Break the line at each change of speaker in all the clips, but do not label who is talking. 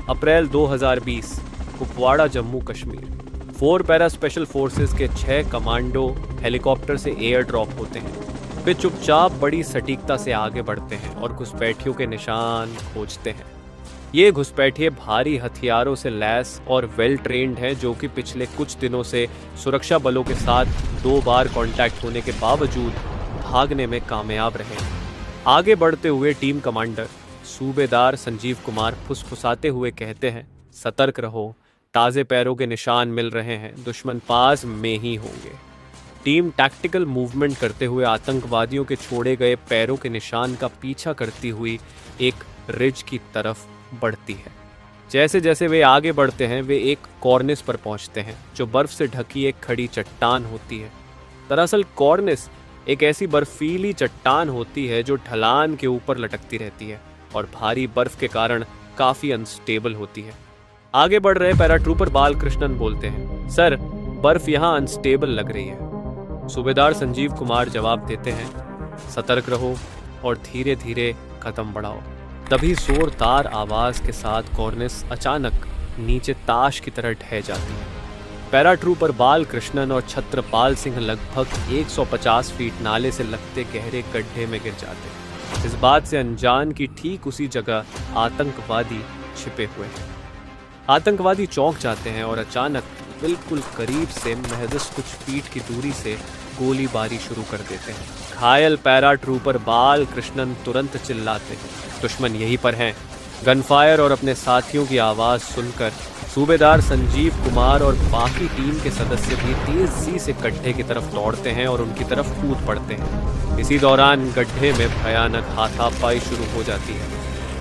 अप्रैल 2020, Kupwara, Jammu Kashmir. 4 para special forces के 6 commando helicopter से air drop होते हैं। वे चुपचाप बड़ी सटीकता से आगे बढ़ते हैं और घुसपैठियों के निशान खोजते हैं। ये घुसपैठिए भारी हथियारों से लैस और वेल ट्रेंड हैं, जो कि पिछले कुछ दिनों से सुरक्षा बलों के साथ 2 बार कांटेक्ट होने के बावजूद भागने में कामयाब रहे। आगे बढ़ते हुए टीम कमांडर सूबेदार संजीव कुमार फुसफुसाते हुए कहते हैं, सतर्क रहो, ताज़े पैरों के निशान मिल रहे हैं, दुश्मन पास में ही होंगे। टीम टैक्टिकल मूवमेंट करते हुए आतंकवादियों के छोड़े गए पैरों के निशान का पीछा करती हुई एक रिज की तरफ बढ़ती है। जैसे जैसे वे आगे बढ़ते हैं, वे एक कॉर्निस पर पहुंचते हैं, जो बर्फ से ढकी एक खड़ी चट्टान होती है। दरअसल कॉर्निस एक ऐसी बर्फीली चट्टान होती है जो ढलान के ऊपर लटकती रहती है और भारी बर्फ के कारण काफी अनस्टेबल होती है। आगे बढ़ रहे पैराट्रूपर बालकृष्णन बोलते हैं, सर, बर्फ यहाँ अनस्टेबल लग रही है। सूबेदार संजीव कुमार जवाब देते हैं, सतर्क रहो और धीरे धीरे कदम बढ़ाओ। तभी जोरदार आवाज के साथ कॉर्निस अचानक नीचे ताश की तरह ढह जाती है। पैराट्रूपर बालकृष्णन और छत्रपाल सिंह लगभग 150 फीट नाले से लगते गहरे गड्ढे में गिर जाते हैं। इस बात से अनजान कि ठीक उसी जगह आतंकवादी छिपे हुए हैं। आतंकवादी चौंक जाते हैं और अचानक बिल्कुल करीब से महज कुछ फीट की दूरी से गोलीबारी शुरू कर देते हैं। घायल पैराट्रूपर बालकृष्णन तुरंत चिल्लाते हैं, दुश्मन यहीं पर हैं। गनफायर और अपने साथियों की आवाज़ सुनकर सूबेदार संजीव कुमार और बाकी टीम के सदस्य भी तेजी से गड्ढे की तरफ दौड़ते हैं और उनकी तरफ कूद पड़ते हैं। इसी दौरान गड्ढे में भयानक हाथापाई शुरू हो जाती है।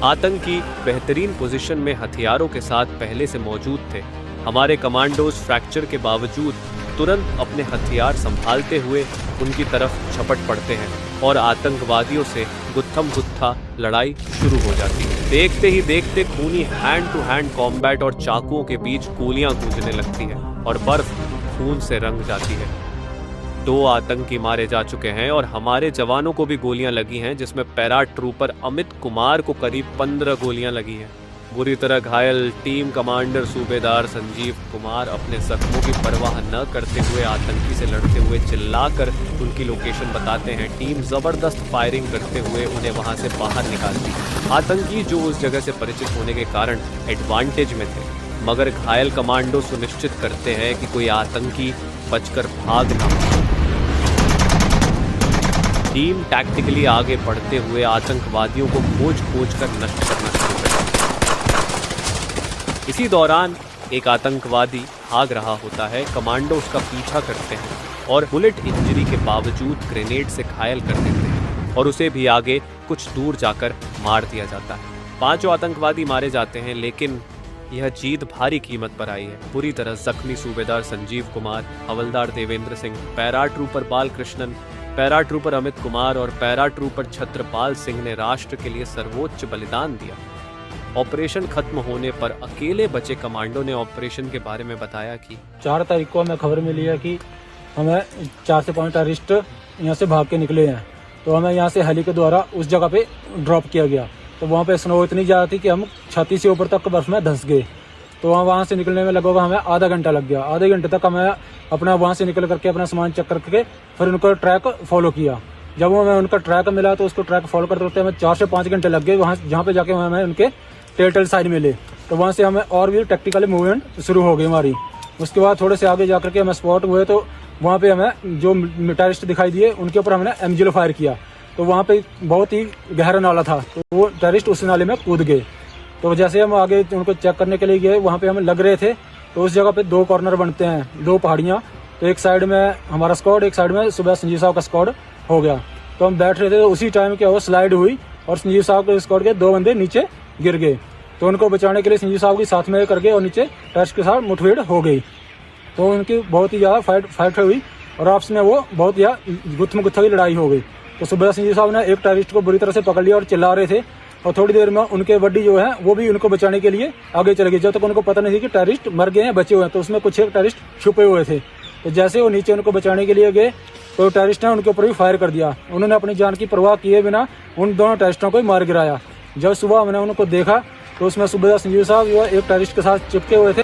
आतंकी बेहतरीन पोजीशन में हथियारों के साथ पहले से मौजूद थे। हमारे कमांडोज फ्रैक्चर के बावजूद तुरंत अपने हथियार संभालते हुए उनकी तरफ झपट पड़ते हैं और आतंकवादियों से गुत्थम गुत्था लड़ाई शुरू हो जाती है। देखते ही देखते खूनी हैंड टू हैंड कॉम्बैट और चाकुओं के बीच गोलियां गूंजने लगती हैं और बर्फ खून से रंग जाती है। 2 आतंकी मारे जा चुके हैं और हमारे जवानों को भी गोलियां लगी हैं, जिसमें पैराट्रूपर अमित कुमार को करीब 15 गोलियां लगी हैं। बुरी तरह घायल टीम कमांडर सूबेदार संजीव कुमार अपने जख्मों की परवाह न करते हुए आतंकी से लड़ते हुए चिल्लाकर उनकी लोकेशन बताते हैं। टीम जबरदस्त फायरिंग करते हुए उन्हें वहां से बाहर निकालती है। आतंकी जो उस जगह से परिचित होने के कारण एडवांटेज में थे, मगर घायल कमांडो सुनिश्चित करते हैं कि कोई आतंकी बचकर भाग न। टीम टैक्टिकली आगे बढ़ते हुए आतंकवादियों को खोज कर नष्ट करना शुरू कर देती है। इसी दौरान एक आतंकवादी भाग रहा होता है। कमांडो उसका पीछा करते हैं और बुलेट इंजरी के बावजूद ग्रेनेड से घायल कर देते हैं और उसे भी आगे कुछ दूर जाकर मार दिया जाता है। 5 आतंकवादी मारे जाते हैं, लेकिन यह जीत भारी कीमत पर आई है। बुरी तरह जख्मी सूबेदार संजीव कुमार, हवलदार देवेंद्र सिंह, पैराट्रूपर बालकृष्णन, पैराट्रूपर अमित कुमार और पैराट्रूपर छत्रपाल सिंह ने राष्ट्र के लिए सर्वोच्च बलिदान दिया। ऑपरेशन खत्म होने पर अकेले बचे कमांडो ने ऑपरेशन के बारे में बताया कि
4 तारीख को हमें खबर मिली है कि हमें 4 से 5 टेररिस्ट यहाँ से भाग के निकले हैं, तो हमें यहाँ से हेली के द्वारा उस जगह पे ड्रॉप किया गया। तो वहाँ पे स्नो इतनी ज़्यादा थी कि हम छाती से ऊपर तक बर्फ में धंस गए। तो वहाँ से निकलने में लगभग हमें आधा घंटा लग गया। आधे घंटे तक हमें अपना वहाँ से निकल करके अपना सामान चेक करके फिर उनका ट्रैक फॉलो किया। जब हमें उनका ट्रैक मिला तो उसको ट्रैक फॉलो करते करते हमें 4 से 5 घंटे लग गए। वहाँ जहाँ पे जाके हमें उनके टेरिटरी साइड मिले, तो वहाँ से हमें और भी टैक्टिकली मूवमेंट शुरू हो गई हमारी। उसके बाद थोड़े से आगे जाकर के हमें स्पॉट हुए, तो वहाँ पे हमें जो टेररिस्ट दिखाई दिए उनके ऊपर हमने एमजीएल फायर किया। तो वहाँ पे बहुत ही गहरा नाला था, तो वो टेररिस्ट उस नाले में कूद गए। तो जैसे हम आगे उनको चेक करने के लिए गए, वहाँ पे हमें लग रहे थे, तो उस जगह पे 2 कॉर्नर बनते हैं, 2 पहाड़ियाँ। तो एक साइड में हमारा स्क्वाड, एक साइड में सुबह संजीव साहब का स्क्वाड हो गया। तो हम बैठ रहे थे, तो उसी टाइम क्या हुआ, स्लाइड हुई और संजीव साहब के स्क्वाड के 2 बंदे नीचे गिर गए। तो उनको बचाने के लिए संजीव साहब की साथ में करके और नीचे टेररिस्ट के साथ मुठभेड़ हो गई। तो उनकी बहुत ही ज़्यादा फाइट हुई और आपस में वो बहुत ज़्यादा गुत्थम की लड़ाई हो गई। तो सुबह संजीव साहब ने एक टेररिस्ट को बुरी तरह से पकड़ लिया और चिल्ला रहे थे, और थोड़ी देर में उनके बड्डी जो है वो भी उनको बचाने के लिए आगे चले गए। जब तक उनको पता नहीं थी कि टेररिस्ट मर गए हैं, बचे हुए हैं, तो उसमें कुछ एक टेररिस्ट छुपे हुए थे। तो जैसे वो नीचे उनको बचाने के लिए गए, तो टेररिस्ट ने उनके ऊपर भी फायर कर दिया। उन्होंने अपनी जान की परवाह किए बिना उन दोनों टेररिस्टों को मार गिराया। जब सुबह हमने उनको देखा तो उसमें सूबेदार संजीव साहब जो है एक टेररिस्ट के साथ चिपके हुए थे।